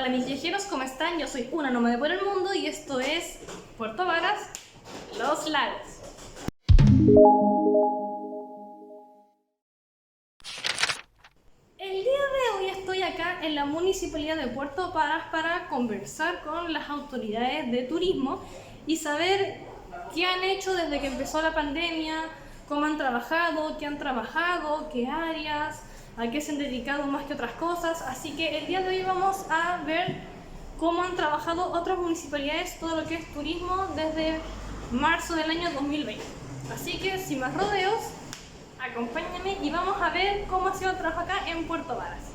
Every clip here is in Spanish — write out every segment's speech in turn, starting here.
Hola mis viajeros, ¿cómo están? Yo soy una nómade por el mundo y esto es Puerto Varas, Los Lagos. El día de hoy estoy acá en la Municipalidad de Puerto Varas para conversar con las autoridades de turismo y saber qué han hecho desde que empezó la pandemia, cómo han trabajado, qué áreas, a qué se han dedicado más que otras cosas. Así que el día de hoy vamos a ver cómo han trabajado otras municipalidades todo lo que es turismo desde marzo del año 2020. Así que sin más rodeos, acompáñenme y vamos a ver cómo ha sido el trabajo acá en Puerto Varas.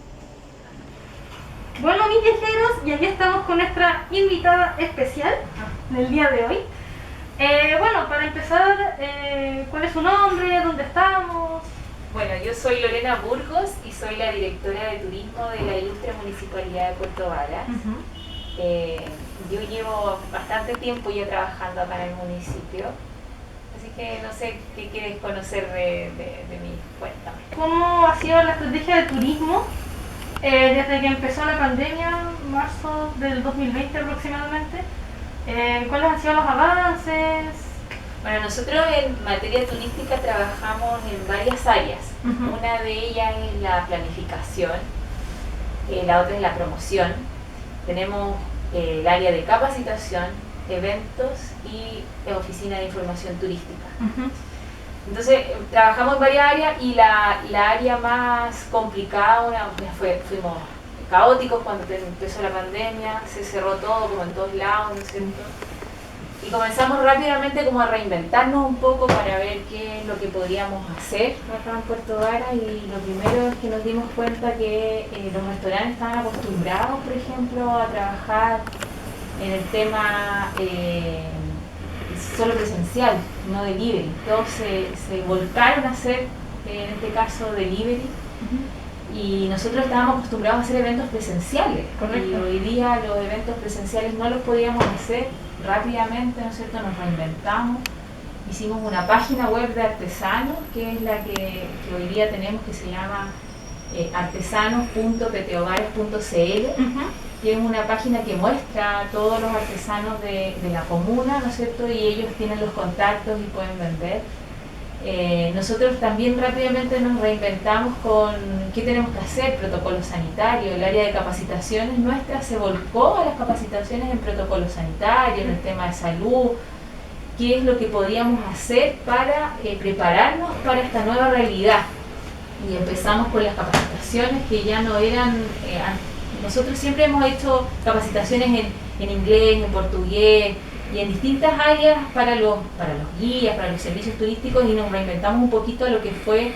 Bueno, mis viajeros, y aquí estamos con nuestra invitada especial del día de hoy. Bueno, para empezar, ¿cuál es su nombre? ¿Dónde estamos? Bueno, yo soy Lorena Burgos y soy la directora de turismo de la Ilustre Municipalidad de Puerto Varas. Yo llevo bastante tiempo ya trabajando acá en el municipio, así que no sé qué quieres conocer de mí. Cuéntame. ¿Cómo ha sido la estrategia de turismo desde que empezó la pandemia, marzo del 2020 aproximadamente? ¿Cuáles han sido los avances? Bueno, nosotros en materia turística trabajamos en varias áreas. Una de ellas es la planificación, la otra es la promoción. Tenemos el área de capacitación, eventos y oficina de información turística. Entonces trabajamos en varias áreas y la área más complicada fuimos caóticos cuando empezó la pandemia, se cerró todo como en todos lados, ¿no es cierto? Y comenzamos rápidamente como a reinventarnos un poco para ver qué es lo que podríamos hacer acá en Puerto Varas, y lo primero es que nos dimos cuenta que los restaurantes estaban acostumbrados, por ejemplo, a trabajar en el tema solo presencial, no delivery. Todos se volcaron a hacer, en este caso, delivery. Y nosotros estábamos acostumbrados a hacer eventos presenciales. Correcto. Y hoy día los eventos presenciales no los podíamos hacer rápidamente, ¿no es cierto? Nos reinventamos, hicimos una página web de artesanos, que es la que hoy día tenemos, que se llama artesanos.peteovares.cl, que es una página que muestra a todos los artesanos de la comuna, ¿no es cierto? Y ellos tienen los contactos y pueden vender. Nosotros también rápidamente nos reinventamos con qué tenemos que hacer, protocolos sanitarios. El área de capacitaciones nuestra se volcó a las capacitaciones en protocolos sanitarios, en el tema de salud, qué es lo que podíamos hacer para prepararnos para esta nueva realidad. Y empezamos con las capacitaciones que ya no eran, nosotros siempre hemos hecho capacitaciones en inglés, en portugués, y en distintas áreas para los guías, para los servicios turísticos, y nos reinventamos un poquito a lo que fue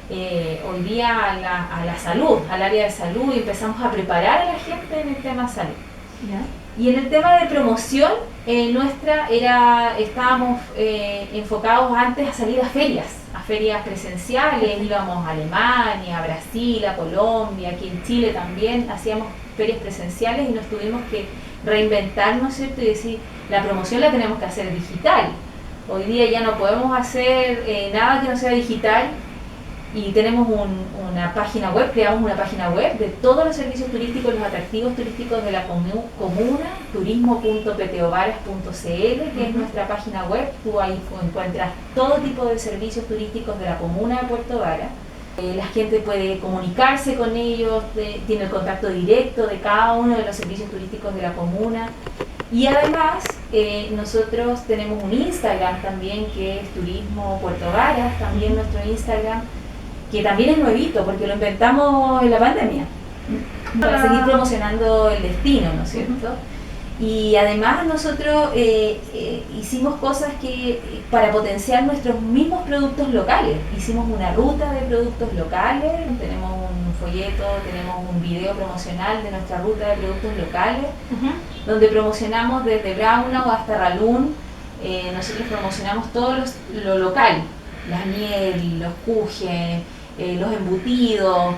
hoy día a la salud, al área de salud, y empezamos a preparar a la gente en el tema de salud. ¿Ya? Y en el tema de promoción, estábamos enfocados antes a salir a ferias presenciales. Íbamos a Alemania, a Brasil, a Colombia, aquí en Chile también hacíamos ferias presenciales, y nos tuvimos que reinventar, ¿no es cierto? Y decir, la promoción la tenemos que hacer digital. Hoy día ya no podemos hacer nada que no sea digital, y tenemos una página web, creamos una página web de todos los servicios turísticos, los atractivos turísticos de la comuna, turismo.peteovares.cl, que es nuestra página web. Tú ahí encuentras todo tipo de servicios turísticos de la comuna de Puerto Varas. La gente puede comunicarse con ellos, tiene el contacto directo de cada uno de los servicios turísticos de la comuna. Y además, nosotros tenemos un Instagram también, que es Turismo Puerto Varas, también nuestro Instagram, que también es nuevito, porque lo inventamos en la pandemia, para seguir promocionando el destino, ¿no es cierto? Y además nosotros hicimos cosas para potenciar nuestros mismos productos locales. Hicimos una ruta de productos locales, tenemos un folleto, tenemos un video promocional de nuestra ruta de productos locales, donde promocionamos desde Braunau hasta Ralún. Nosotros promocionamos todo lo local, la miel, los kuchen, los embutidos,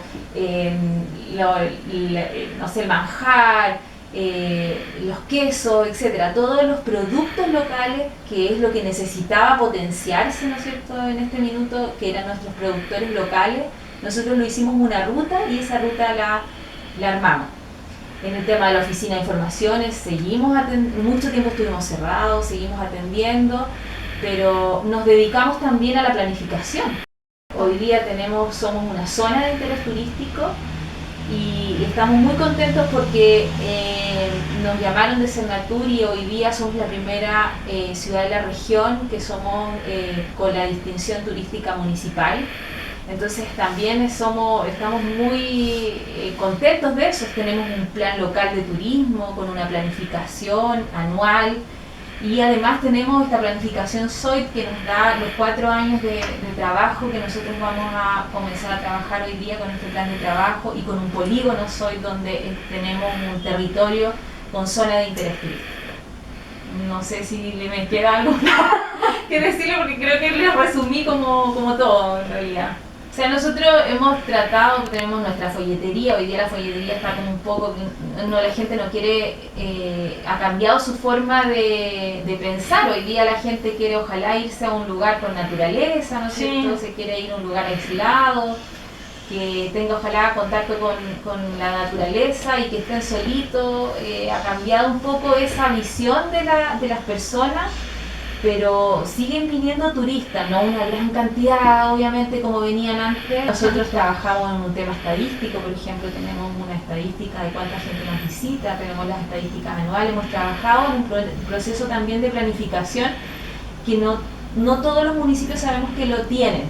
no sé, el manjar, los quesos, etcétera, todos los productos locales, que es lo que necesitaba potenciarse, ¿no es cierto?, en este minuto, que eran nuestros productores locales. Nosotros lo hicimos una ruta, y esa ruta la armamos. En el tema de la oficina de informaciones, mucho tiempo estuvimos cerrados, seguimos atendiendo, pero nos dedicamos también a la planificación. Hoy día somos una zona de interés turístico y estamos muy contentos porque nos llamaron de Cernatur y hoy día somos la primera ciudad de la región que somos con la distinción turística municipal. Entonces también estamos muy contentos de eso. Tenemos un plan local de turismo con una planificación anual y además tenemos esta planificación SOIT que nos da los 4 años de trabajo que nosotros vamos a comenzar a trabajar hoy día con este plan de trabajo y con un polígono SOIT donde tenemos un territorio con zona de interés turístico. No sé si me queda algo que decirle porque creo que le resumí como todo en realidad. O sea, nosotros hemos tratado, tenemos nuestra folletería, hoy día la folletería está como un poco, la gente no quiere, ha cambiado su forma de pensar, hoy día la gente quiere ojalá irse a un lugar con naturaleza, ¿no es cierto? Se quiere ir a un lugar aislado, que tenga ojalá contacto con la naturaleza y que estén solitos, ha cambiado un poco esa visión de las personas. Pero siguen viniendo turistas, no una gran cantidad obviamente como venían antes. Nosotros trabajamos en un tema estadístico, por ejemplo, tenemos una estadística de cuánta gente nos visita, tenemos las estadísticas anuales, hemos trabajado en un proceso también de planificación que no todos los municipios sabemos que lo tienen,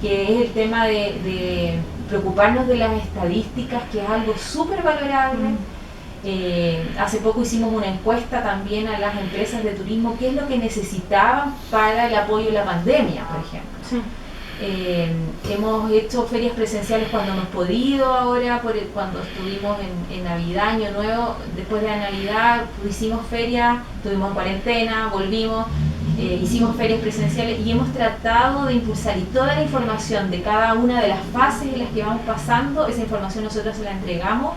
que es el tema de preocuparnos de las estadísticas, que es algo súper valorable. Hace poco hicimos una encuesta también a las empresas de turismo, qué es lo que necesitaban para el apoyo de la pandemia, por ejemplo. Sí. Hemos hecho ferias presenciales cuando hemos podido, ahora cuando estuvimos en Navidad, Año Nuevo, después de la Navidad hicimos ferias, estuvimos en cuarentena, volvimos, hicimos ferias presenciales y hemos tratado de impulsar y toda la información de cada una de las fases en las que vamos pasando, esa información nosotros se la entregamos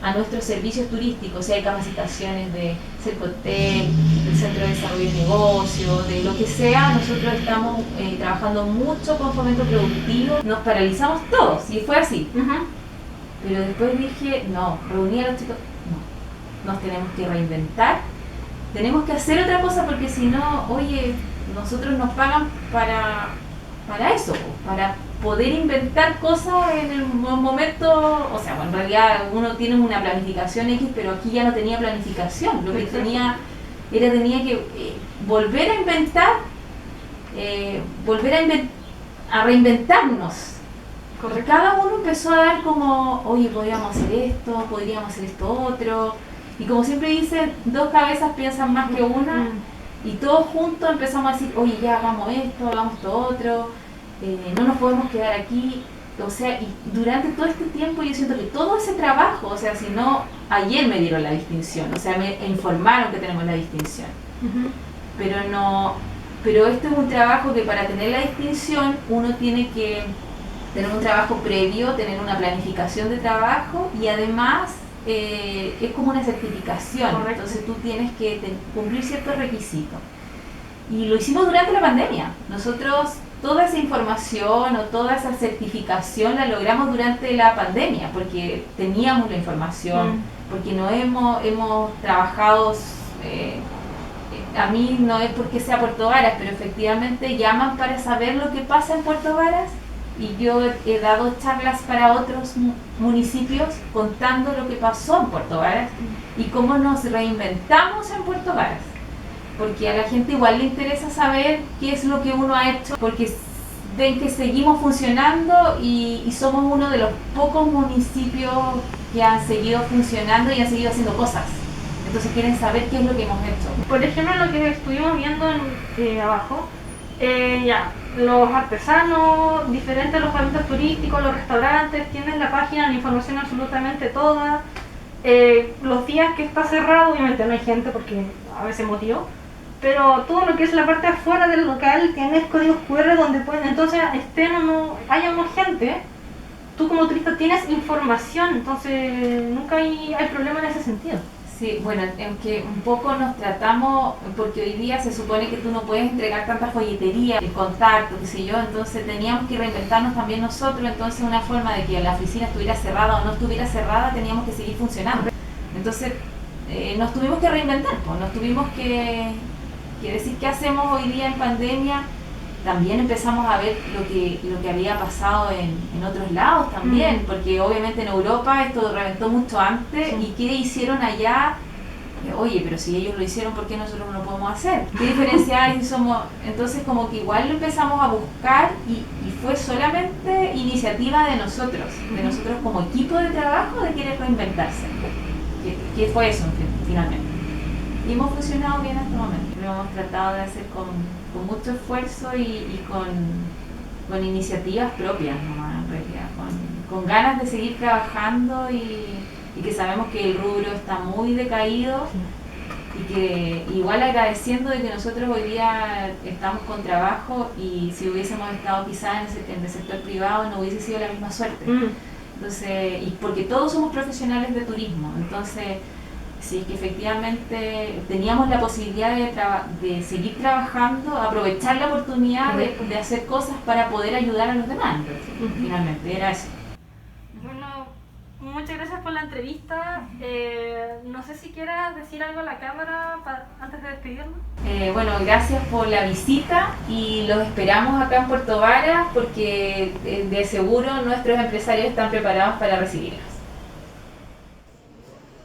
a nuestros servicios turísticos, si hay capacitaciones de Cercotel, del Centro de Desarrollo de Negocios, de lo que sea, nosotros estamos trabajando mucho con fomento productivo, nos paralizamos todos, y fue así. Pero después dije, no, reuní a los chicos, no, nos tenemos que reinventar, tenemos que hacer otra cosa porque si no, oye, nosotros nos pagan para eso, para poder inventar cosas en el momento, o sea, bueno, en realidad uno tiene una planificación X, pero aquí ya no tenía planificación, lo que tenía que volver a inventar, a reinventarnos. Correcto. Cada uno empezó a dar como, oye, podríamos hacer esto otro, y como siempre dicen, 2 cabezas piensan más que una, y todos juntos empezamos a decir, oye, ya hagamos esto otro. No nos podemos quedar aquí, o sea, y durante todo este tiempo yo siento que todo ese trabajo, o sea, si no, ayer me dieron la distinción, o sea, me informaron que tenemos la distinción, pero este es un trabajo que para tener la distinción uno tiene que tener un trabajo previo, tener una planificación de trabajo y además es como una certificación. Correcto. Entonces tú tienes que cumplir ciertos requisitos. Y lo hicimos durante la pandemia. Nosotros toda esa información o toda esa certificación la logramos durante la pandemia porque teníamos la información, porque no hemos trabajado, a mí no es porque sea Puerto Varas, pero efectivamente llaman para saber lo que pasa en Puerto Varas y yo he dado charlas para otros municipios contando lo que pasó en Puerto Varas y cómo nos reinventamos en Puerto Varas. Porque a la gente igual le interesa saber qué es lo que uno ha hecho, porque ven que seguimos funcionando y somos uno de los pocos municipios que han seguido funcionando y han seguido haciendo cosas. Entonces quieren saber qué es lo que hemos hecho. Por ejemplo, lo que estuvimos viendo abajo, los artesanos, diferentes alojamientos turísticos, los restaurantes, tienen la página, la información absolutamente toda. Los días que está cerrado, obviamente no hay gente porque a veces motivo, pero todo lo que es la parte afuera del local tienes códigos QR donde pueden, entonces estén o no haya más gente, tú como turista tienes información, entonces nunca hay problema en ese sentido. Sí, bueno, en que un poco nos tratamos, porque hoy día se supone que tú no puedes entregar tanta folletería, el contacto, qué sé yo, entonces teníamos que reinventarnos también nosotros, entonces una forma de que la oficina estuviera cerrada o no estuviera cerrada, teníamos que seguir funcionando. Entonces nos tuvimos que reinventar, pues, nos tuvimos que decir qué hacemos hoy día en pandemia. También empezamos a ver lo que había pasado en otros lados también, porque obviamente en Europa esto reventó mucho antes. ¿Y qué hicieron allá? Oye, pero si ellos lo hicieron, ¿por qué nosotros no lo podemos hacer? ¿Qué diferencia hay si somos? Entonces como que igual lo empezamos a buscar y fue solamente iniciativa de nosotros como equipo de trabajo de querer reinventarse. ¿Qué fue eso finalmente? Y hemos funcionado bien hasta el momento. Lo hemos tratado de hacer con mucho esfuerzo y con iniciativas propias, nomás, en realidad, con ganas de seguir trabajando y que sabemos que el rubro está muy decaído y que igual agradeciendo de que nosotros hoy día estamos con trabajo y si hubiésemos estado quizás en el sector privado no hubiese sido la misma suerte. Entonces, y porque todos somos profesionales de turismo, entonces si es que efectivamente teníamos la posibilidad de seguir trabajando, aprovechar la oportunidad de hacer cosas para poder ayudar a los demás, finalmente, era eso. Bueno, muchas gracias por la entrevista. No sé si quieras decir algo a la cámara antes de despedirnos. Bueno, gracias por la visita y los esperamos acá en Puerto Varas porque de seguro nuestros empresarios están preparados para recibirnos.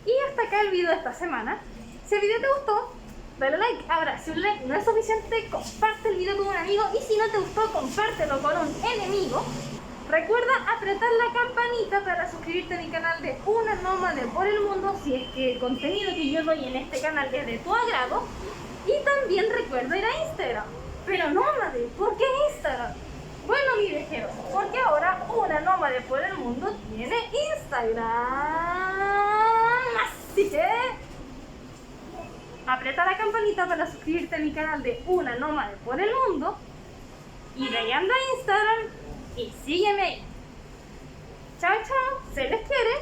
Y hasta acá el video de esta semana. Si el video te gustó, dale like. Ahora, si un like no es suficiente, comparte el video con un amigo. Y si no te gustó, compártelo con un enemigo. Recuerda apretar la campanita para suscribirte a mi canal de Una Nómade por el Mundo si es que el contenido que yo doy en este canal es de tu agrado. Y también recuerda ir a Instagram. Pero Nómade, ¿por qué Instagram? Bueno, mi viajero, porque ahora Una Nómade por el Mundo tiene Instagram. Así que aprieta la campanita para suscribirte a mi canal de Una Nómade por el Mundo. Y de ahí anda a Instagram y sígueme ahí. Chao, chao, se les quiere.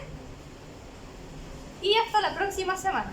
Y hasta la próxima semana.